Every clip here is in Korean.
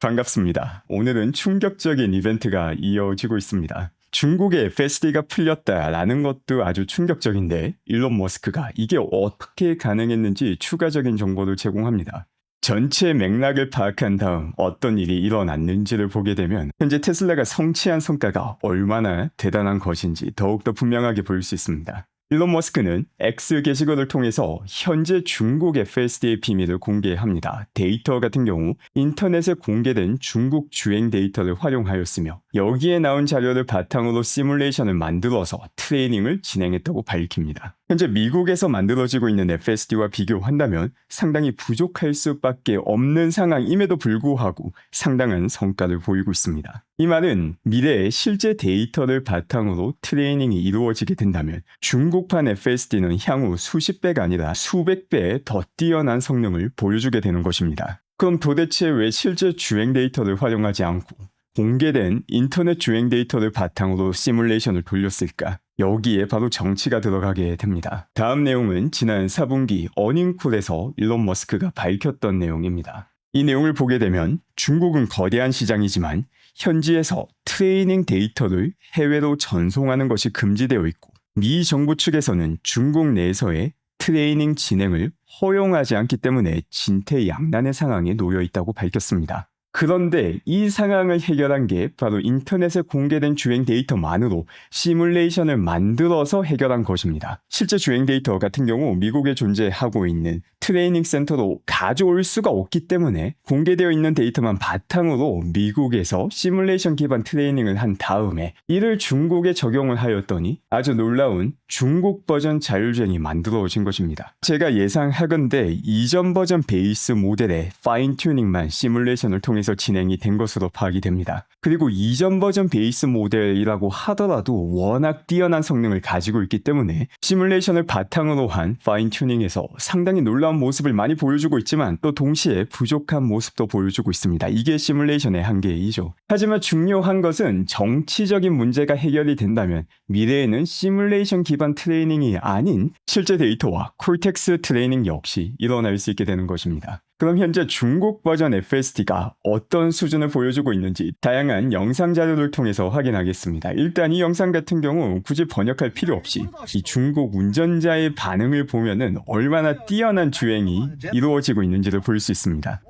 반갑습니다. 오늘은 충격적인 이벤트가 이어지고 있습니다. 중국의 FSD가 풀렸다라는 것도 아주 충격적인데 일론 머스크가 이게 어떻게 가능했는지 추가적인 정보를 제공합니다. 전체 맥락을 파악한 다음 어떤 일이 일어났는지를 보게 되면 현재 테슬라가 성취한 성과가 얼마나 대단한 것인지 더욱더 분명하게 보일 수 있습니다. 일론 머스크는 X 게시글을 통해서 현재 중국 FSD의 비밀을 공개합니다. 데이터 같은 경우 인터넷에 공개된 중국 주행 데이터를 활용하였으며 여기에 나온 자료를 바탕으로 시뮬레이션을 만들어서 트레이닝을 진행했다고 밝힙니다. 현재 미국에서 만들어지고 있는 FSD와 비교한다면 상당히 부족할 수밖에 없는 상황임에도 불구하고 상당한 성과를 보이고 있습니다. 이 말은 미래의 실제 데이터를 바탕으로 트레이닝이 이루어지게 된다면 중국판 FSD는 향후 수십 배가 아니라 수백 배의 더 뛰어난 성능을 보여주게 되는 것입니다. 그럼 도대체 왜 실제 주행 데이터를 활용하지 않고 공개된 인터넷 주행 데이터를 바탕으로 시뮬레이션을 돌렸을까? 여기에 바로 정치가 들어가게 됩니다. 다음 내용은 지난 4분기 어닝콜에서 일론 머스크가 밝혔던 내용입니다. 이 내용을 보게 되면 중국은 거대한 시장이지만 현지에서 트레이닝 데이터를 해외로 전송하는 것이 금지되어 있고 미 정부 측에서는 중국 내에서의 트레이닝 진행을 허용하지 않기 때문에 진퇴양난의 상황에 놓여 있다고 밝혔습니다. 그런데 이 상황을 해결한 게 바로 인터넷에 공개된 주행 데이터만으로 시뮬레이션을 만들어서 해결한 것입니다. 실제 주행 데이터 같은 경우 미국에 존재하고 있는 트레이닝 센터로 가져올 수가 없기 때문에 공개되어 있는 데이터만 바탕으로 미국에서 시뮬레이션 기반 트레이닝을 한 다음에 이를 중국에 적용을 하였더니 아주 놀라운 중국 버전 자율주행이 만들어진 것입니다. 제가 예상하건대 이전 버전 베이스 모델의 파인 튜닝만 시뮬레이션을 통해서 진행이 된 것으로 파악이 됩니다. 그리고 이전 버전 베이스 모델이라고 하더라도 워낙 뛰어난 성능을 가지고 있기 때문에 시뮬레이션을 바탕으로 한 파인 튜닝에서 상당히 놀라운 모습을 많이 보여주고 있지만 또 동시에 부족한 모습도 보여주고 있습니다. 이게 시뮬레이션의 한계이죠. 하지만 중요한 것은 정치적인 문제가 해결이 된다면 미래에는 시뮬레이션 기반 트레이닝이 아닌 실제 데이터와 콜텍스 트레이닝 역시 일어날 수 있게 되는 것입니다. 그럼 현재 중국 버전 FSD가 어떤 수준을 보여주고 있는지 다양한 영상 자료를 통해서 확인하겠습니다. 일단 이 영상 같은 경우 굳이 번역할 필요 없이 이 중국 운전자의 반응을 보면은 얼마나 뛰어난 주행이 이루어지고 있는지를 볼 수 있습니다.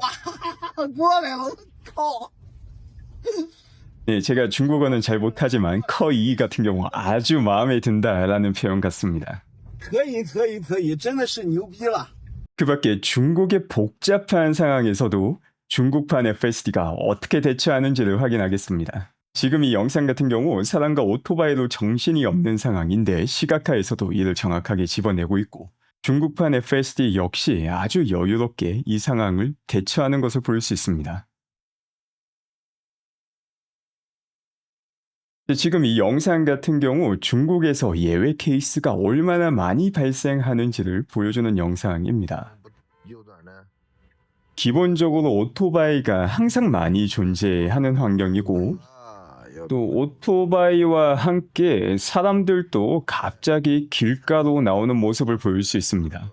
네, 제가 중국어는 잘 못하지만 커이 같은 경우 아주 마음에 든다라는 표현 같습니다. 可以，真的是牛逼了。 그 밖에 중국의 복잡한 상황에서도 중국판 FSD가 어떻게 대처하는지를 확인하겠습니다. 지금 이 영상 같은 경우 사람과 오토바이로 정신이 없는 상황인데 시각화에서도 이를 정확하게 집어내고 있고 중국판 FSD 역시 아주 여유롭게 이 상황을 대처하는 것을 볼 수 있습니다. 지금 이 영상 같은 경우 중국에서 예외 케이스가 얼마나 많이 발생하는지를 보여주는 영상입니다. 기본적으로 오토바이가 항상 많이 존재하는 환경이고 또 오토바이와 함께 사람들도 갑자기 길가로 나오는 모습을 볼 수 있습니다.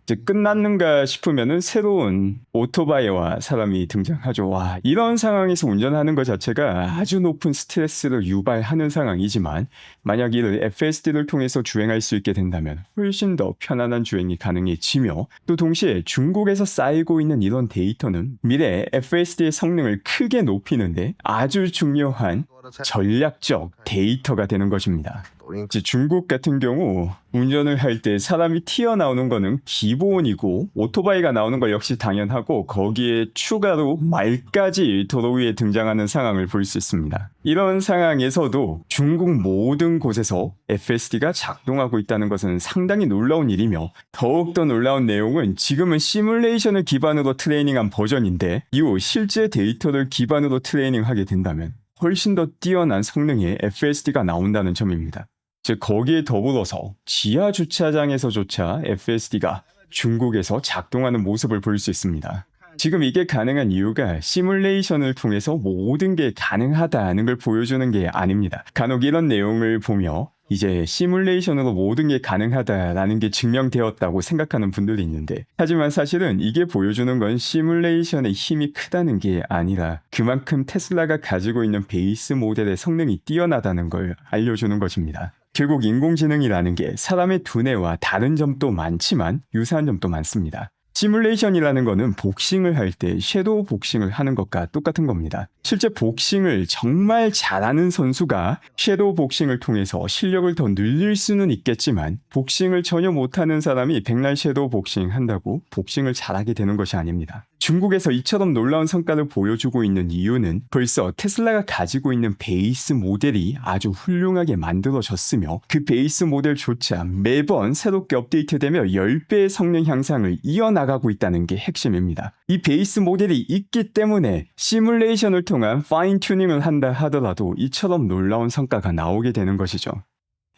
이제 끝났는가 싶으면은 새로운 오토바이와 사람이 등장하죠. 와, 이런 상황에서 운전하는 것 자체가 아주 높은 스트레스를 유발하는 상황이지만 만약 이를 FSD를 통해서 주행할 수 있게 된다면 훨씬 더 편안한 주행이 가능해지며 또 동시에 중국에서 쌓이고 있는 이런 데이터는 미래에 FSD의 성능을 크게 높이는데 아주 중요한 전략적 데이터가 되는 것입니다. 이제 중국 같은 경우 운전을 할 때 사람이 튀어나오는 거는 기본이고 오토바이가 나오는 거 역시 당연하고 거기에 추가로 말까지 도로 위에 등장하는 상황을 볼 수 있습니다. 이런 상황에서도 중국 모든 곳에서 FSD가 작동하고 있다는 것은 상당히 놀라운 일이며 더욱더 놀라운 내용은 지금은 시뮬레이션을 기반으로 트레이닝한 버전인데 이후 실제 데이터를 기반으로 트레이닝하게 된다면 훨씬 더 뛰어난 성능의 FSD가 나온다는 점입니다. 즉 거기에 더불어서 지하 주차장에서조차 FSD가 중국에서 작동하는 모습을 볼 수 있습니다. 지금 이게 가능한 이유가 시뮬레이션을 통해서 모든 게 가능하다는 걸 보여주는 게 아닙니다. 간혹 이런 내용을 보며 이제 시뮬레이션으로 모든 게 가능하다라는 게 증명되었다고 생각하는 분들이 있는데, 하지만 사실은 이게 보여주는 건 시뮬레이션의 힘이 크다는 게 아니라 그만큼 테슬라가 가지고 있는 베이스 모델의 성능이 뛰어나다는 걸 알려주는 것입니다. 결국 인공지능이라는 게 사람의 두뇌와 다른 점도 많지만 유사한 점도 많습니다. 시뮬레이션이라는 거는 복싱을 할 때 섀도우 복싱을 하는 것과 똑같은 겁니다. 실제 복싱을 정말 잘하는 선수가 섀도우 복싱을 통해서 실력을 더 늘릴 수는 있겠지만, 복싱을 전혀 못하는 사람이 백날 섀도우 복싱 한다고 복싱을 잘하게 되는 것이 아닙니다. 중국에서 이처럼 놀라운 성과를 보여주고 있는 이유는 벌써 테슬라가 가지고 있는 베이스 모델이 아주 훌륭하게 만들어졌으며, 그 베이스 모델조차 매번 새롭게 업데이트되며 10배의 성능 향상을 이어나가고 있다는 게 핵심입니다. 이 베이스 모델이 있기 때문에 시뮬레이션을 통한 파인 튜닝을 한다 하더라도 이처럼 놀라운 성과가 나오게 되는 것이죠.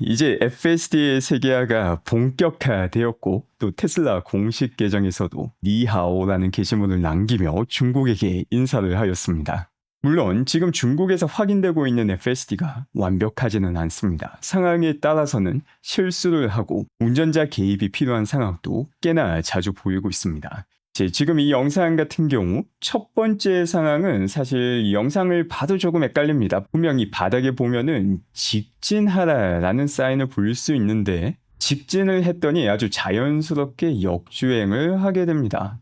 이제 FSD의 세계화가 본격화되었고, 또 테슬라 공식 계정에서도 니하오라는 게시물을 남기며 중국에게 인사를 하였습니다. 물론 지금 중국에서 확인되고 있는 FSD가 완벽하지는 않습니다. 상황에 따라서는 실수를 하고 운전자 개입이 필요한 상황도 꽤나 자주 보이고 있습니다. 지금 이 영상 같은 경우 첫 번째 상황은 사실 이 영상을 봐도 조금 헷갈립니다. 분명히 바닥에 보면은 직진하라라는 사인을 볼 수 있는데, 직진을 했더니 아주 자연스럽게 역주행을 하게 됩니다.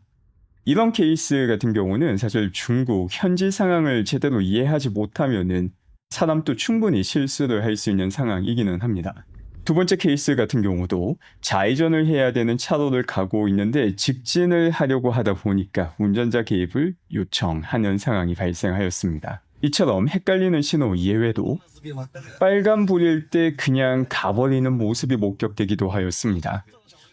이런 케이스 같은 경우는 사실 중국 현지 상황을 제대로 이해하지 못하면은 사람도 충분히 실수를 할 수 있는 상황이기는 합니다. 두 번째 케이스 같은 경우도 좌회전을 해야 되는 차로를 가고 있는데 직진을 하려고 하다 보니까 운전자 개입을 요청하는 상황이 발생하였습니다. 이처럼 헷갈리는 신호 이외에도 빨간불일 때 그냥 가버리는 모습이 목격되기도 하였습니다.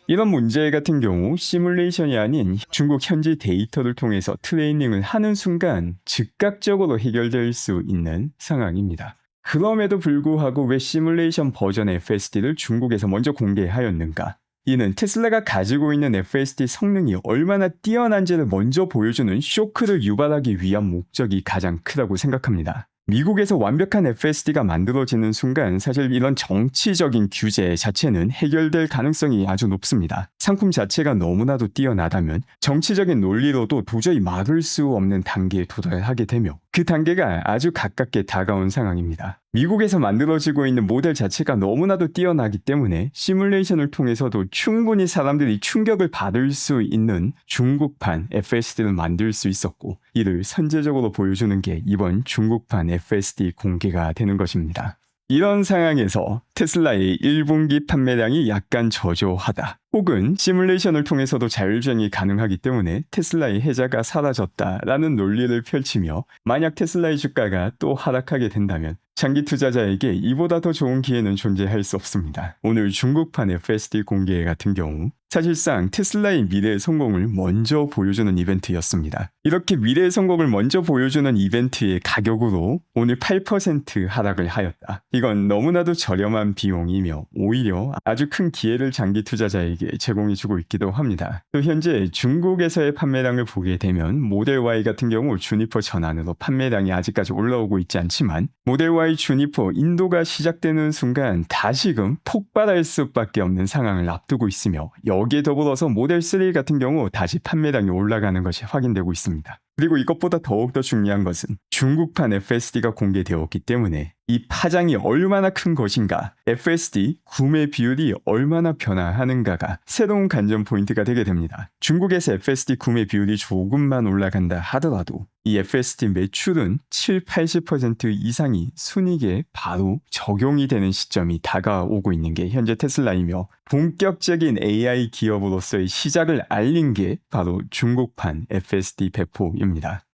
이런 문제 같은 경우 시뮬레이션이 아닌 중국 현지 데이터를 통해서 트레이닝을 하는 순간 즉각적으로 해결될 수 있는 상황입니다. 그럼에도 불구하고 왜 시뮬레이션 버전의 FSD를 중국에서 먼저 공개하였는가? 이는 테슬라가 가지고 있는 FSD 성능이 얼마나 뛰어난지를 먼저 보여주는 쇼크를 유발하기 위한 목적이 가장 크다고 생각합니다. 미국에서 완벽한 FSD가 만들어지는 순간 사실 이런 정치적인 규제 자체는 해결될 가능성이 아주 높습니다. 상품 자체가 너무나도 뛰어나다면 정치적인 논리로도 도저히 막을 수 없는 단계에 도달하게 되며, 그 단계가 아주 가깝게 다가온 상황입니다. 미국에서 만들어지고 있는 모델 자체가 너무나도 뛰어나기 때문에 시뮬레이션을 통해서도 충분히 사람들이 충격을 받을 수 있는 중국판 FSD를 만들 수 있었고, 이를 선제적으로 보여주는 게 이번 중국판 FSD 공개가 되는 것입니다. 이런 상황에서 테슬라의 1분기 판매량이 약간 저조하다, 혹은 시뮬레이션을 통해서도 자율주행이 가능하기 때문에 테슬라의 혜자가 사라졌다라는 논리를 펼치며, 만약 테슬라의 주가가 또 하락하게 된다면 장기 투자자에게 이보다 더 좋은 기회는 존재할 수 없습니다. 오늘 중국판 FSD 공개 같은 경우 사실상 테슬라의 미래의 성공을 먼저 보여주는 이벤트였습니다. 이렇게 미래의 성공을 먼저 보여주는 이벤트의 가격으로 오늘 8% 하락을 하였다. 이건 너무나도 저렴한 비용이며 오히려 아주 큰 기회를 장기 투자자에게 제공해주고 있기도 합니다. 또 현재 중국에서의 판매량을 보게 되면 모델 Y 같은 경우 주니퍼 전환으로 판매량이 아직까지 올라오고 있지 않지만, 모델 Y 주니퍼 인도가 시작되는 순간 다시금 폭발할 수밖에 없는 상황을 앞두고 있으며, 여기에 더불어서 모델 3 같은 경우 다시 판매량이 올라가는 것이 확인되고 있습니다. 그리고 이것보다 더욱더 중요한 것은 중국판 FSD가 공개되었기 때문에 이 파장이 얼마나 큰 것인가, FSD 구매 비율이 얼마나 변화하는가가 새로운 관전 포인트가 되게 됩니다. 중국에서 FSD 구매 비율이 조금만 올라간다 하더라도 이 FSD 매출은 70-80% 이상이 순이익에 바로 적용이 되는 시점이 다가오고 있는 게 현재 테슬라이며, 본격적인 AI 기업으로서의 시작을 알린 게 바로 중국판 FSD 배포입니다.